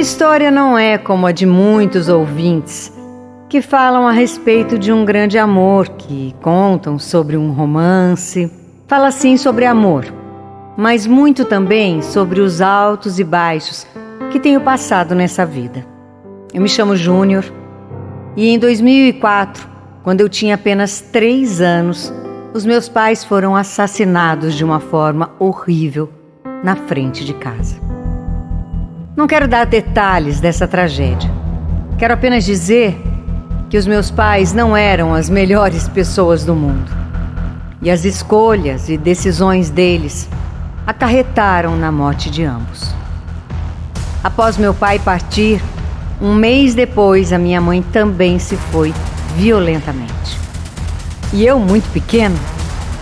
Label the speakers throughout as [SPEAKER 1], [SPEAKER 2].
[SPEAKER 1] história não é como a de muitos ouvintes que falam a respeito de um grande amor, que contam sobre um romance. Fala sim sobre amor, mas muito também sobre os altos e baixos que tenho passado nessa vida. Eu me chamo Júnior e em 2004, quando eu tinha apenas 3 anos, os meus pais foram assassinados de uma forma horrível na frente de casa. Não quero dar detalhes dessa tragédia. Quero apenas dizer que os meus pais não eram as melhores pessoas do mundo. E as escolhas e decisões deles acarretaram na morte de ambos. Após meu pai partir, um mês depois, a minha mãe também se foi violentamente. E eu, muito pequeno,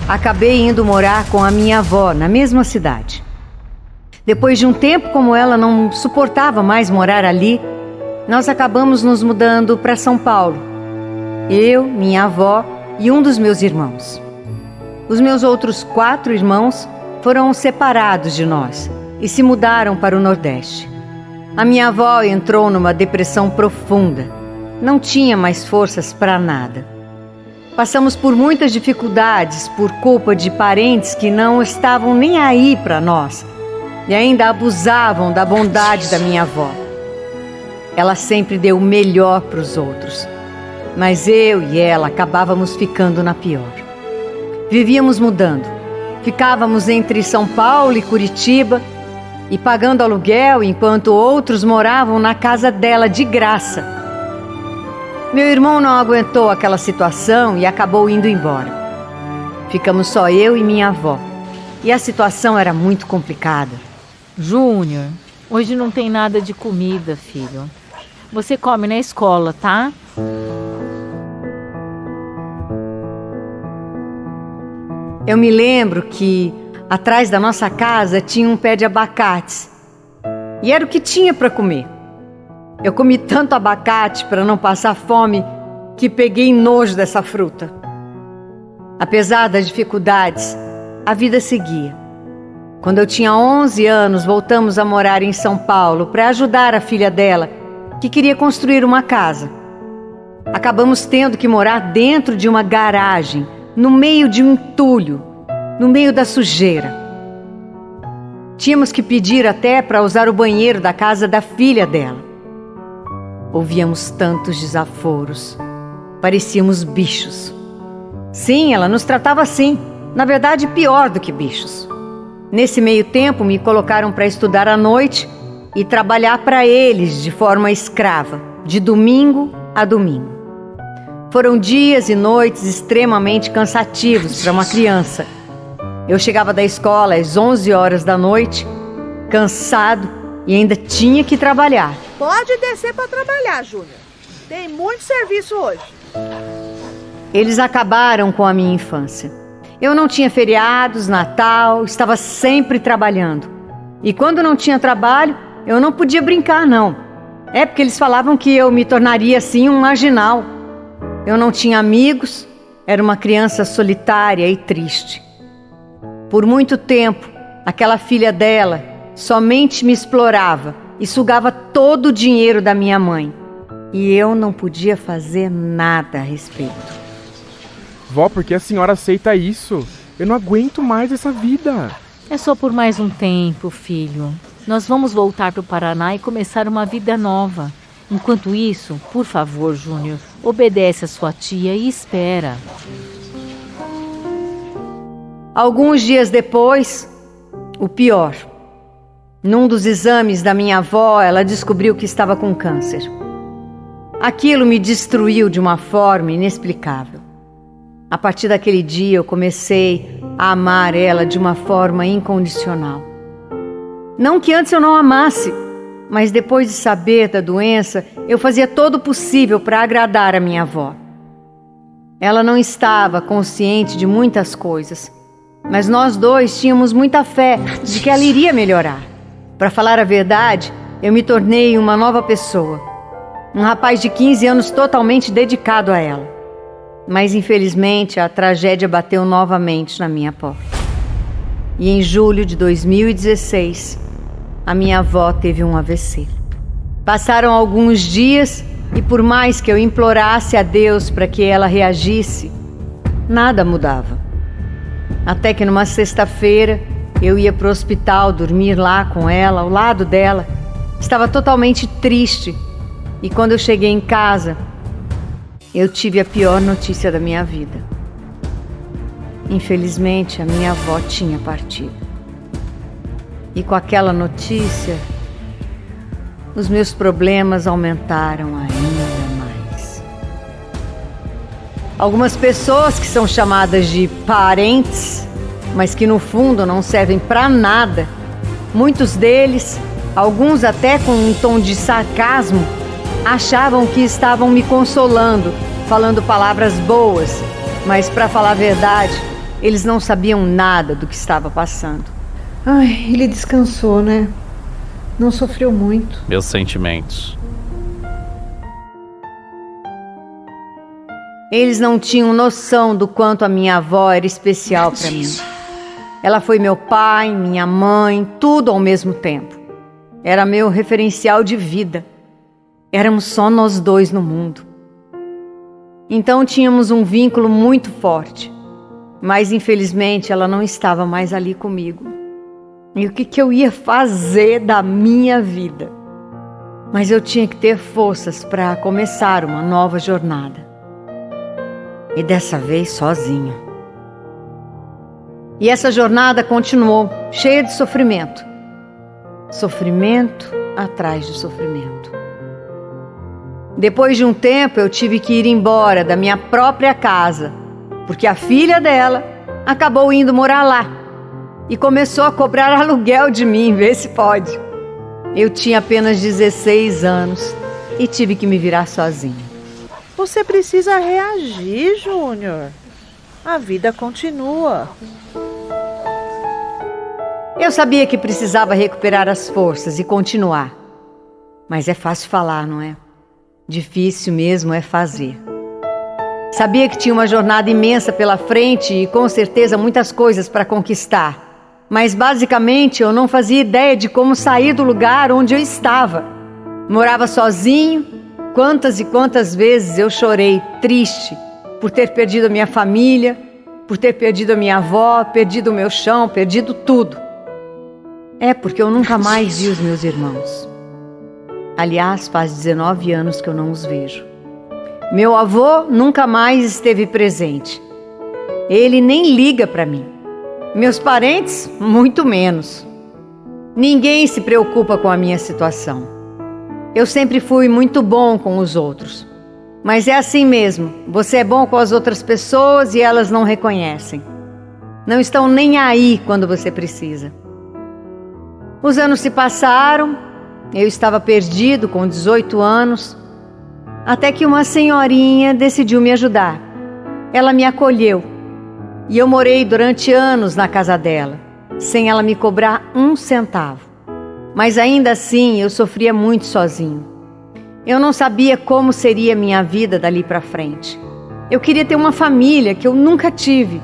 [SPEAKER 1] acabei indo morar com a minha avó na mesma cidade. Depois de um tempo, como ela não suportava mais morar ali, nós acabamos nos mudando para São Paulo. Eu, minha avó e um dos meus irmãos. Os meus outros 4 irmãos foram separados de nós e se mudaram para o Nordeste. A minha avó entrou numa depressão profunda. Não tinha mais forças para nada. Passamos por muitas dificuldades por culpa de parentes que não estavam nem aí para nós e ainda abusavam da bondade da minha avó. Ela sempre deu o melhor para os outros, mas eu e ela acabávamos ficando na pior. Vivíamos mudando. Ficávamos entre São Paulo e Curitiba e pagando aluguel enquanto outros moravam na casa dela de graça. Meu irmão não aguentou aquela situação e acabou indo embora. Ficamos só eu e minha avó. E a situação era muito complicada.
[SPEAKER 2] Júnior, hoje não tem nada de comida, filho. Você come na escola, tá?
[SPEAKER 1] Eu me lembro que atrás da nossa casa tinha um pé de abacates. E era o que tinha para comer. Eu comi tanto abacate para não passar fome que peguei nojo dessa fruta. Apesar das dificuldades, a vida seguia. Quando eu tinha 11 anos, voltamos a morar em São Paulo para ajudar a filha dela, que queria construir uma casa. Acabamos tendo que morar dentro de uma garagem, no meio de um entulho, no meio da sujeira. Tínhamos que pedir até para usar o banheiro da casa da filha dela. Ouvíamos tantos desaforos. Parecíamos bichos. Sim, ela nos tratava assim. Na verdade, pior do que bichos. Nesse meio tempo, me colocaram para estudar à noite e trabalhar para eles de forma escrava, de domingo a domingo. Foram dias e noites extremamente cansativos para uma criança. Eu chegava da escola às 11 horas da noite, cansado, e ainda tinha que trabalhar.
[SPEAKER 3] Pode descer para trabalhar, Júnior. Tem muito serviço hoje.
[SPEAKER 1] Eles acabaram com a minha infância. Eu não tinha feriados, Natal, estava sempre trabalhando. E quando não tinha trabalho, eu não podia brincar, não. É porque eles falavam que eu me tornaria assim um marginal. Eu não tinha amigos, era uma criança solitária e triste. Por muito tempo, aquela filha dela somente me explorava e sugava todo o dinheiro da minha mãe. E eu não podia fazer nada a respeito.
[SPEAKER 4] Vó, por que a senhora aceita isso? Eu não aguento mais essa vida.
[SPEAKER 2] É só por mais um tempo, filho. Nós vamos voltar para o Paraná e começar uma vida nova. Enquanto isso, por favor, Júnior, obedece a sua tia e espera.
[SPEAKER 1] Alguns dias depois, o pior. Num dos exames da minha avó, ela descobriu que estava com câncer. Aquilo me destruiu de uma forma inexplicável. A partir daquele dia, eu comecei a amar ela de uma forma incondicional. Não que antes eu não amasse, mas depois de saber da doença, eu fazia todo o possível para agradar a minha avó. Ela não estava consciente de muitas coisas, mas nós dois tínhamos muita fé de que ela iria melhorar. Para falar a verdade, eu me tornei uma nova pessoa. Um rapaz de 15 anos totalmente dedicado a ela. Mas, infelizmente, a tragédia bateu novamente na minha porta. E em julho de 2016, a minha avó teve um AVC. Passaram alguns dias e por mais que eu implorasse a Deus para que ela reagisse, nada mudava. Até que numa sexta-feira eu ia para o hospital dormir lá com ela, ao lado dela. Estava totalmente triste e quando eu cheguei em casa, eu tive a pior notícia da minha vida. Infelizmente, a minha avó tinha partido. E com aquela notícia, os meus problemas aumentaram ainda mais. Algumas pessoas que são chamadas de parentes, mas que no fundo não servem para nada, muitos deles, alguns até com um tom de sarcasmo, achavam que estavam me consolando, falando palavras boas, mas para falar a verdade, eles não sabiam nada do que estava passando.
[SPEAKER 3] Ai, ele descansou, né? Não sofreu muito.
[SPEAKER 5] Meus sentimentos.
[SPEAKER 1] Eles não tinham noção do quanto a minha avó era especial para mim. Ela foi meu pai, minha mãe, tudo ao mesmo tempo. Era meu referencial de vida. Éramos só nós dois no mundo. Então tínhamos um vínculo muito forte. Mas infelizmente ela não estava mais ali comigo. E o que eu ia fazer da minha vida? Mas eu tinha que ter forças para começar uma nova jornada. E dessa vez sozinha. E essa jornada continuou, cheia de sofrimento. Sofrimento atrás de sofrimento. Depois de um tempo eu tive que ir embora da minha própria casa, porque a filha dela acabou indo morar lá e começou a cobrar aluguel de mim, vê se pode. Eu tinha apenas 16 anos e tive que me virar sozinha.
[SPEAKER 3] Você precisa reagir, Júnior. A vida continua.
[SPEAKER 1] Eu sabia que precisava recuperar as forças e continuar. Mas é fácil falar, não é? Difícil mesmo é fazer. Sabia que tinha uma jornada imensa pela frente e com certeza muitas coisas para conquistar. Mas basicamente eu não fazia ideia de como sair do lugar onde eu estava. Morava sozinho. Quantas e quantas vezes eu chorei triste por ter perdido a minha família, por ter perdido a minha avó, perdido o meu chão, perdido tudo. É porque eu nunca mais vi os meus irmãos. Aliás, faz 19 anos que eu não os vejo. Meu avô nunca mais esteve presente. Ele nem liga para mim. Meus parentes, muito menos. Ninguém se preocupa com a minha situação. Eu sempre fui muito bom com os outros. Mas é assim mesmo. Você é bom com as outras pessoas e elas não reconhecem. Não estão nem aí quando você precisa. Os anos se passaram. Eu estava perdido com 18 anos. Até que uma senhorinha decidiu me ajudar. Ela me acolheu. E eu morei durante anos na casa dela, sem ela me cobrar um centavo. Mas ainda assim eu sofria muito sozinho. Eu não sabia como seria minha vida dali para frente. Eu queria ter uma família que eu nunca tive.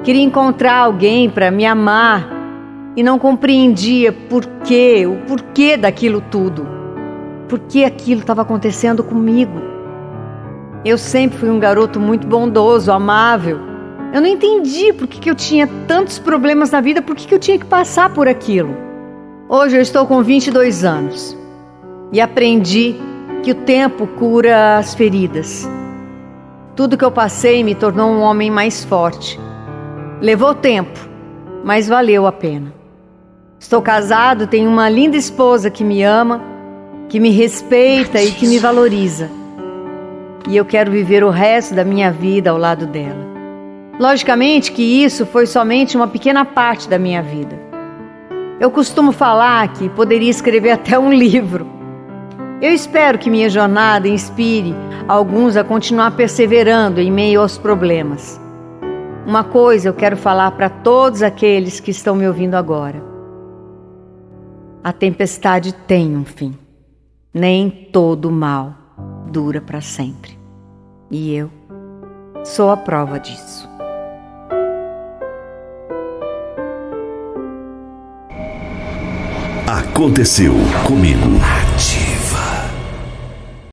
[SPEAKER 1] Queria encontrar alguém para me amar e não compreendia o porquê daquilo tudo. Por que aquilo estava acontecendo comigo? Eu sempre fui um garoto muito bondoso, amável. Eu não entendi por que eu tinha tantos problemas na vida, por que eu tinha que passar por aquilo. Hoje eu estou com 22 anos e aprendi que o tempo cura as feridas. Tudo que eu passei me tornou um homem mais forte. Levou tempo, mas valeu a pena. Estou casado, tenho uma linda esposa que me ama, que me respeita e que me valoriza. E eu quero viver o resto da minha vida ao lado dela. Logicamente que isso foi somente uma pequena parte da minha vida. Eu costumo falar que poderia escrever até um livro. Eu espero que minha jornada inspire alguns a continuar perseverando em meio aos problemas. Uma coisa eu quero falar para todos aqueles que estão me ouvindo agora. A tempestade tem um fim. Nem todo mal dura para sempre. E eu sou a prova disso.
[SPEAKER 6] Aconteceu comigo.